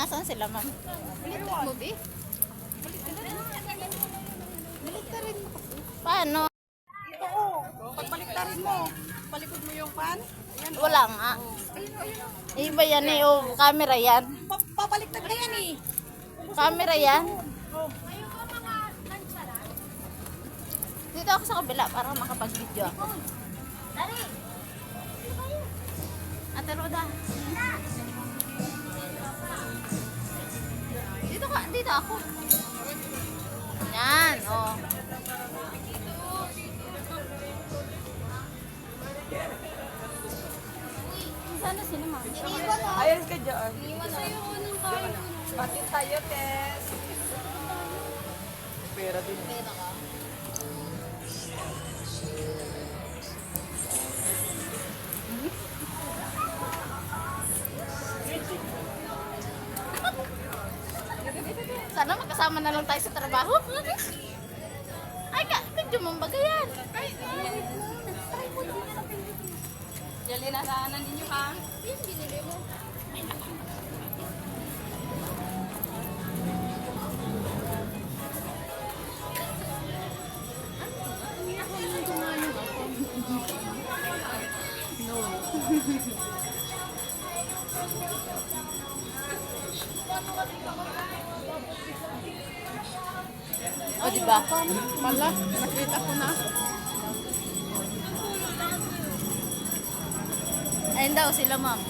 Nasaan sila, ma'am? Baliktad mo, Bi. Baliktarin mo kasi. Paano? Ito oh. Pagbaliktarin mo. Palikod mo yung pan. Ayan, oh. Wala nga. Iba yan eh. Oh, camera yan. Papaliktad ka yan eh. Camera yan. Oh. Dito ako sa kabila para makapag-video ako. Ate Roda. Dito ako. Yan, oh. Sana sino, ma'am? Ayun ka dyan. Pati tayo, Tess. Pera din. Pera ka. Sana magkasama na lang tayo sa trabaho. Ay, medyo mambaga yan. Jali na sana ninyo ha. Yung binili mo. O, diba? Mala, nakita ko na. Ayun daw sila, ma'am.